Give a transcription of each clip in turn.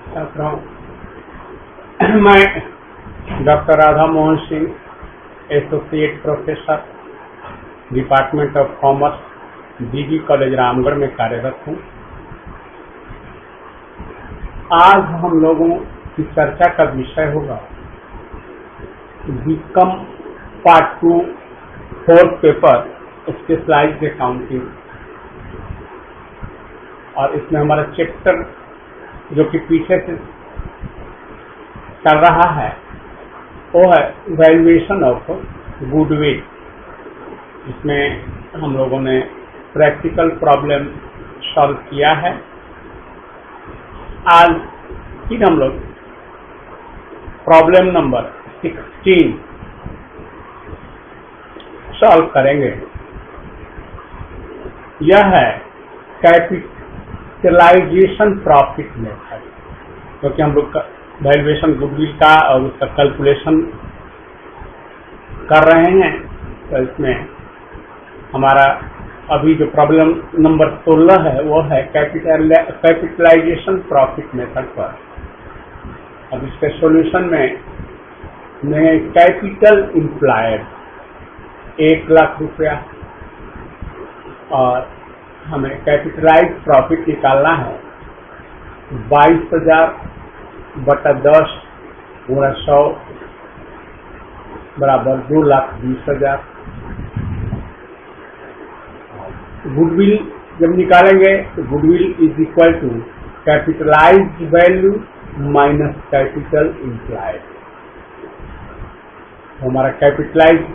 छात्राओं, मैं doctor Radha Mohan Singh, associate professor, department of commerce, DD college Ramgarh में कार्यरत हूँ। आज हम लोगों की चर्चा का विषय होगा BCom part 2 fourth paper specialised accounting, और इसमें हमारा चैप्टर जो कि पीछे से चल रहा है वो है वैल्यूएशन ऑफ गुडविल। इसमें हम लोगों ने प्रैक्टिकल प्रॉब्लम सॉल्व किया है। आज फिर हम लोग प्रॉब्लम नंबर 16 सॉल्व करेंगे। यह है कैपिटलाइजेशन प्रॉफिट मेथड, क्योंकि हम लोग वैल्यूएशन गुडविल का और उसका कैलकुलेशन कर रहे हैं। तो इसमें हमारा अभी जो प्रॉब्लम नंबर 16 है वो है कैपिटलाइजेशन प्रॉफिट मेथड पर। अब इसके सॉल्यूशन में कैपिटल इम्प्लायड 1 लाख रुपया और हमें कैपिटलाइज प्रॉफिट निकालना है 22,000 बटा 10 गुणा 100 बराबर 2,20,000। गुडविल जब निकालेंगे तो goodwill is equal to capitalised value minus capital employed. हमारा कैपिटलाइज्ड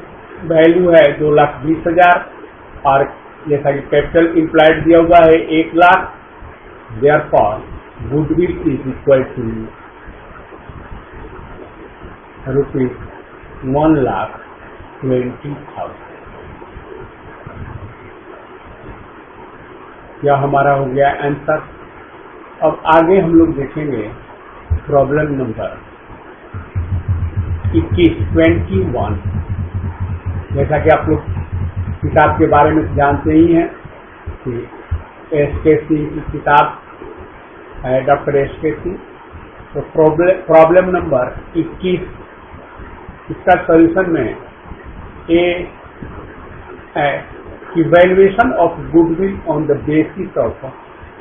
वैल्यू है 2,20,000 और जैसा कि कैपिटल इम्प्लायड दिया हुआ है 1 lakh, therefore goodwill is equal to ₹1,20,000। यह हमारा हो गया आंसर। अब आगे हम लोग देखेंगे प्रॉब्लम नंबर 21। जैसा कि आप लोग किताब के बारे में जानते ही हैं कि एसके सिंह की किताब है, डॉक्टर एसके सिंह। तो प्रॉब्लम नंबर 21, इसका सॉल्यूशन में ए है कि valuation of goodwill on the basis of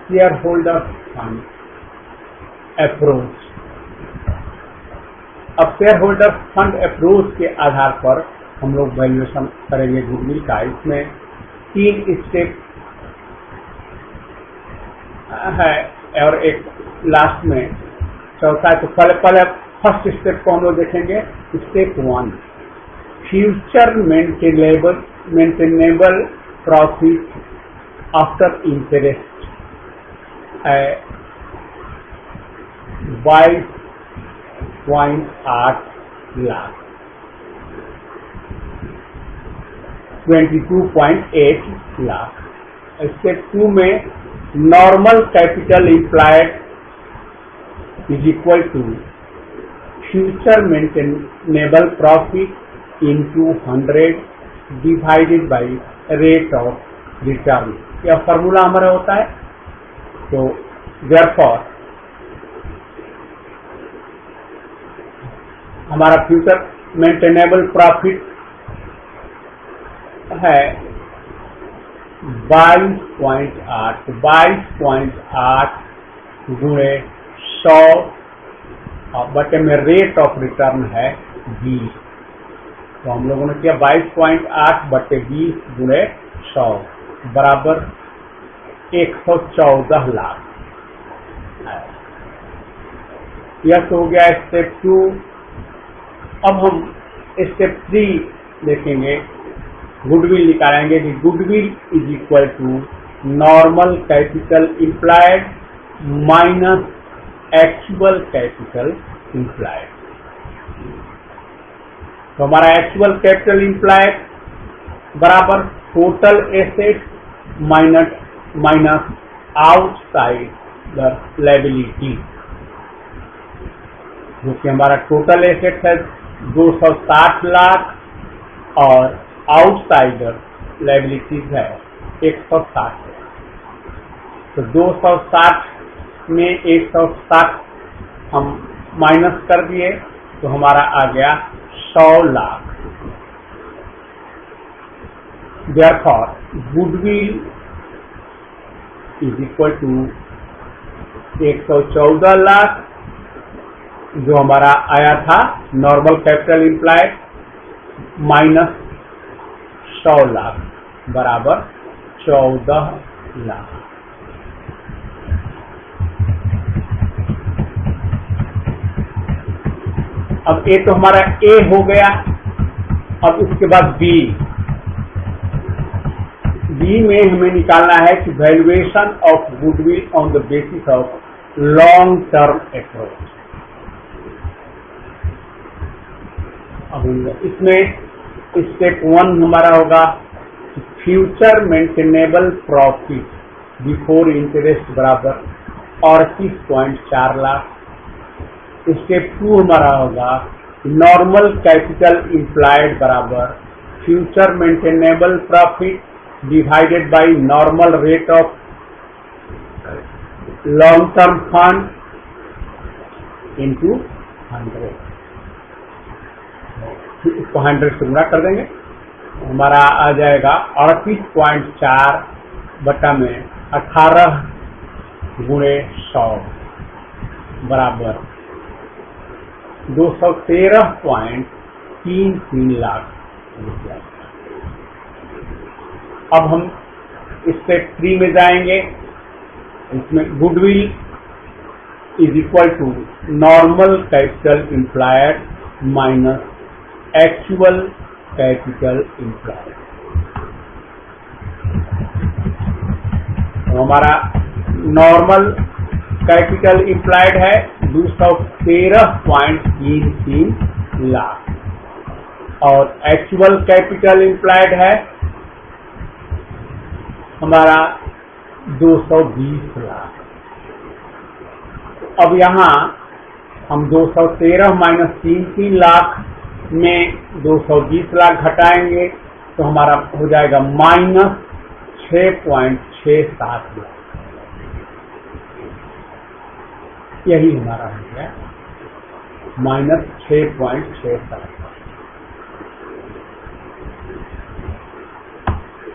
share holder fund approach. अब शेयर होल्डर फंड अप्रोच के आधार पर हम लोग वैल्यूएशन करेंगे गुडविल का। इसमें 3 स्टेप है और एक लास्ट में चौथा है। तो पहले फर्स्ट स्टेप को हम लोग देखेंगे। Step 1, future maintainable profit after interest 22.8 lakh, 22.8 lakh. Step 2 में normal capital employed is equal to future maintainable profit into 100 divided by rate of return. यह फॉर्मूला हमारा होता है। तो देयरफॉर हमारा फ्यूचर मेंटेनेबल प्रॉफिट है 22.8 गुणे 100 और बटे में रेट ऑफ रिटर्न है 20। तो हम लोगों ने किया 22.8 बटे 20 गुणे 100 बराबर 114 लाख। यह तो हो गया स्टेप 2। अब हम स्टेप 3 देखेंगे। गुडविल निकालेंगे कि goodwill is equal to normal capital employed minus actual capital employed. तो हमारा एक्चुअल कैपिटल इम्प्लायड बराबर total asset minus outside the liability, जो कि हमारा टोटल एसेट है 260 लाख और आउटसाइडर लायबिलिटीज है 160। तो 260 में 160 हम माइनस कर दिए तो हमारा आ गया 100 lakh. Therefore, goodwill is equal to 114 lakh, जो हमारा आया था normal capital implied, minus 100 lakh बराबर 14 लाख। अब ए तो हमारा ए हो गया। अब उसके बाद बी में हमें निकालना है कि valuation of goodwill on the basis of long term approach. अब इसमें स्टेप 1 हमारा होगा future maintainable profit before interest बराबर 38.4 लाख। स्टेप 2 हमारा होगा नॉर्मल कैपिटल इम्प्लाइड बराबर future maintainable profit divided by normal rate of long term fund into 100। इसको 100 से गुणा कर देंगे, हमारा आ जाएगा 38.4 बटा में 18 गुणे 100 बराबर 213.33 लाख रुपया। अब हम स्टेप 3 में जाएंगे। इसमें goodwill is equal to normal capital employed minus actual capital employed. तो हमारा नॉर्मल कैपिटल इम्प्लायड है 213.33 लाख और एक्चुअल कैपिटल इम्प्लायड है हमारा 220 लाख। अब यहाँ हम 213 माइनस 33 लाख में 220 लाख घटाएंगे तो हमारा हो जाएगा माइनस 6.67 लाख। यही हमारा हो गया माइनस 6.67।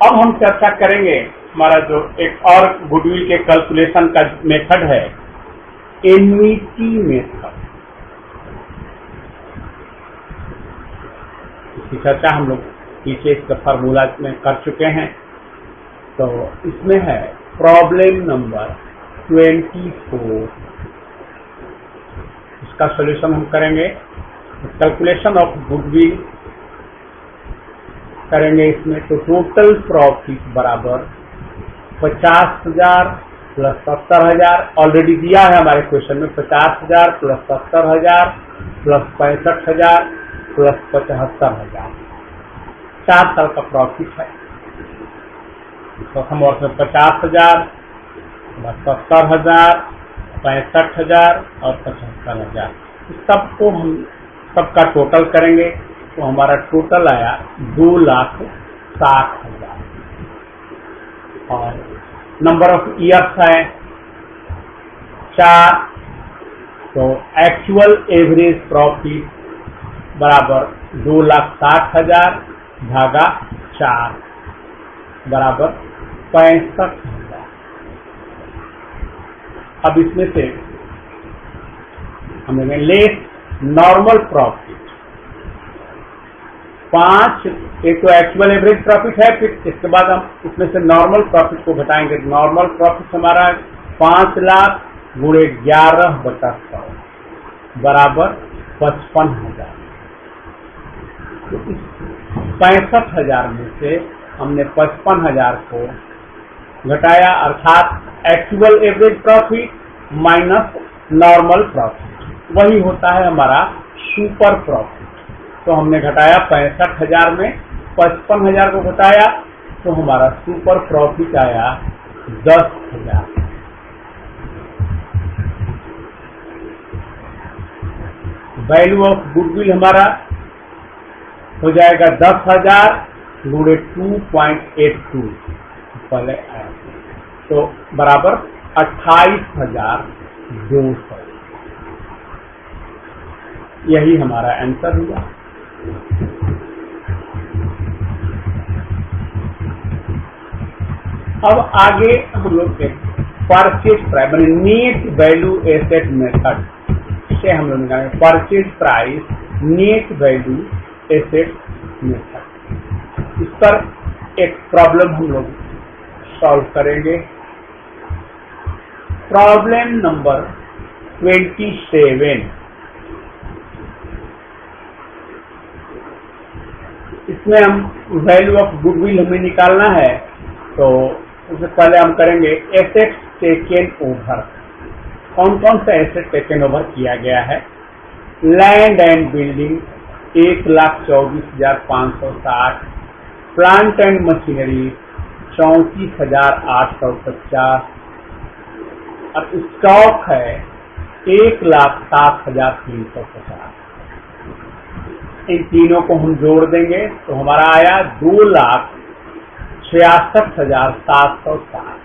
अब हम चर्चा करेंगे हमारा जो एक और गुडविल के कैलकुलेशन का मेथड है एन्युटी मेथड। इसकी चर्चा हम लोग पीछे इसका फार्मूला में कर चुके हैं। तो इसमें है प्रॉब्लम नंबर 24। इसका सॉल्यूशन हम करेंगे। कैलकुलेशन ऑफ गुडविल करेंगे इसमें। तो टोटल प्रॉफिट बराबर 50,000 प्लस 70,000 ऑलरेडी दिया है हमारे क्वेश्चन में। 50,000 प्लस 70,000 प्लस 65,000 प्लस 75,000 4 साल का प्रॉफिट है। प्रथम वर्ष में 50,000 प्लस 70,000 65,000 और 75,000 सबको हम सबका टोटल करेंगे तो हमारा टोटल आया 2,60,000 और नंबर ऑफ ईयर्स है 4। तो एक्चुअल एवरेज प्रॉफिट बराबर 2,60,000 भागा 4 बराबर 65,000। अब इसमें से हमें लेस नॉर्मल प्रॉफिट 5, एक तो एक्चुअल एवरेज प्रॉफिट है, फिर इसके बाद हम इसमें से नॉर्मल प्रॉफिट को घटाएंगे। नॉर्मल प्रॉफिट हमारा 5 लाख गुणे 11/100 बराबर 55,000। तो इस 65,000 में से हमने 55,000 को घटाया, अर्थात actual average profit minus normal profit, वही होता है हमारा सुपर प्रॉफिट। तो हमने घटाया 65,000 में 55,000 को घटाया तो हमारा सुपर प्रॉफिट आया 10,000। वैल्यू ऑफ गुडविल हमारा हो जाएगा 10,000 गुणे 2.82 पहले आया तो बराबर 28,200। यही हमारा आंसर हुआ। अब आगे हम लोग परचेज प्राइस मैंने नेट वैल्यू एसेट मेथड से हम लोग निकालेंगे purchase price net value asset method. इस पर एक प्रॉब्लम हम लोग सॉल्व करेंगे। Problem number 27। इसमें हम वैल्यू ऑफ गुडविल हमें निकालना है, तो उससे पहले हम करेंगे एसेट्स टेकन ओवर। कौन कौन सा एसेट टेकन ओवर किया गया है? Land and building 1,24,560, plant and machinery 34,850 और स्टॉक है 1,07,350। इन तीनों को हम जोड़ देंगे तो हमारा आया 2,66,760।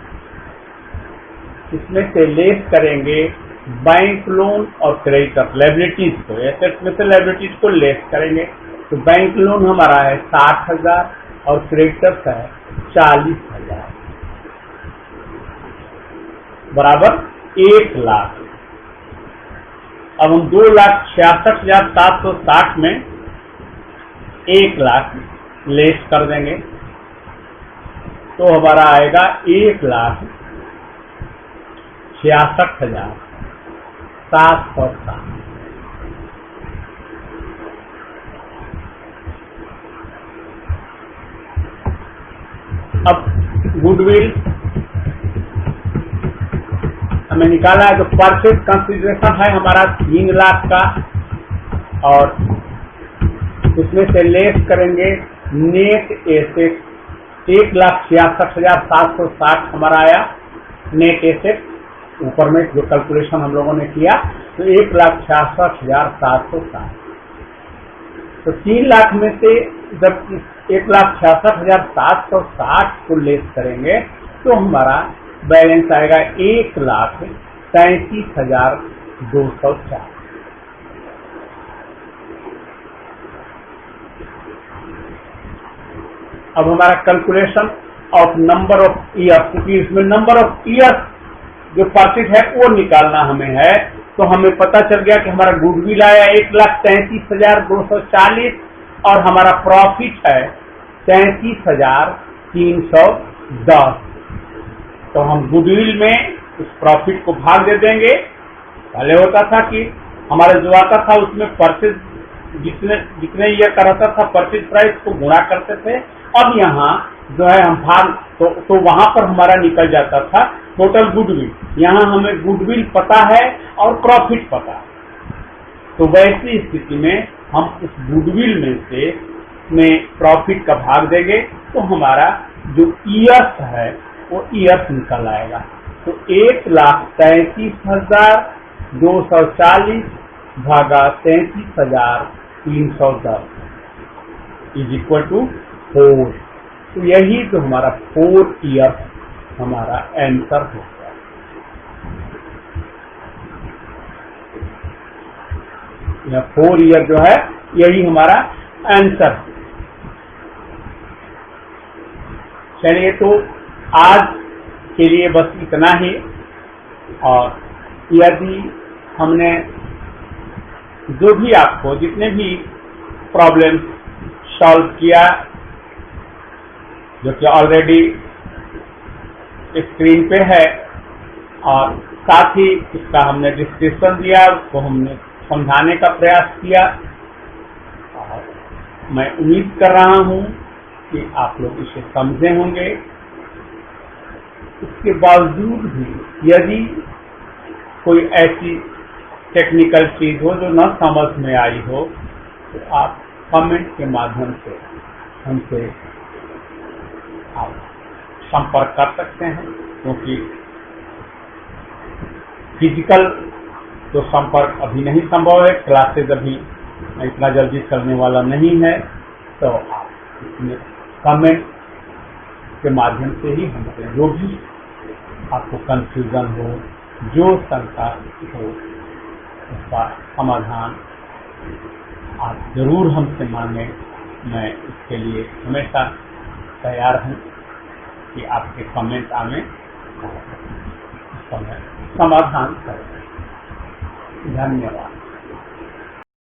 इसमें से लेस करेंगे बैंक लोन और क्रेडिटर लायबिलिटीज को, एसेट्स में से लायबिलिटीज को लेस करेंगे तो बैंक लोन हमारा है 60,000 और क्रेडिटर्स है 40,000 बराबर 1,00,000। अब हम 2,66,760 में 1,00,000 लेस कर देंगे तो हमारा आएगा 1,66,760। अब गुडविल हमें निकाला है तो परचेज कंसिडरेशन है हमारा 3,00,000 का और उसमें से लेस करेंगे नेट एसेट 1,66,760 हमारा आया नेट एसेट। ऊपर में जो कैलकुलेशन हम लोगों ने किया तो 1,66,760। तो 3,00,000 में से जब 1,66,760 को लेस करेंगे तो हमारा बैलेंस आएगा 1,33,204। अब हमारा calculation of number of years, क्योंकि इसमें नंबर ऑफ ईयर्स जो परचेज है वो निकालना हमें है, तो हमें पता चल गया कि हमारा गुडविल आया 1,33,240 और हमारा प्रॉफिट है 33,310। तो हम गुडविल में उस प्रॉफिट को भाग दे देंगे। पहले होता था कि हमारा जो आता था उसमें परचेज जितने ईयर का रहता था परचेज प्राइस को गुणा करते थे। अब यहाँ जो है हम भाग तो वहां पर हमारा निकल जाता था टोटल गुडविल। यहाँ हमें गुडविल पता है और प्रॉफिट पता है, तो वैसी स्थिति में हम उस गुडविल में प्रॉफिट का भाग देंगे तो हमारा जो ईयर्स है वो ईयर्स निकल आएगा। तो 1,33,240 भागा 33,310 इज इक्वल टू 4। तो यही तो हमारा 4 ईयर हमारा आंसर होगा। यह 4 ईयर जो है यही हमारा आंसर। चलिए तो आज के लिए बस इतना ही। और यदि हमने जो भी आपको जितने भी प्रॉब्लम सॉल्व किया जो कि ऑलरेडी स्क्रीन पे है और साथ ही इसका हमने डिस्क्रिप्शन दिया, उसको हमने समझाने का प्रयास किया और मैं उम्मीद कर रहा हूं कि आप लोग इसे समझे होंगे। इसके बावजूद भी यदि कोई ऐसी टेक्निकल चीज हो जो न समझ में आई हो तो आप कमेंट के माध्यम से हमसे आप संपर्क कर सकते हैं, क्योंकि फिजिकल तो संपर्क अभी नहीं संभव है, क्लासेज अभी इतना जल्दी चलने वाला नहीं है। तो आप इसमें कमेंट के माध्यम से ही हमसे जो भी आपको कंफ्यूजन हो, जो शंका हो, उसका समाधान आप जरूर हमसे मांगें, मैं इसके लिए हमेशा तैयार हूँ कि आपके कमेंट आने समय समाधान करें। धन्यवाद।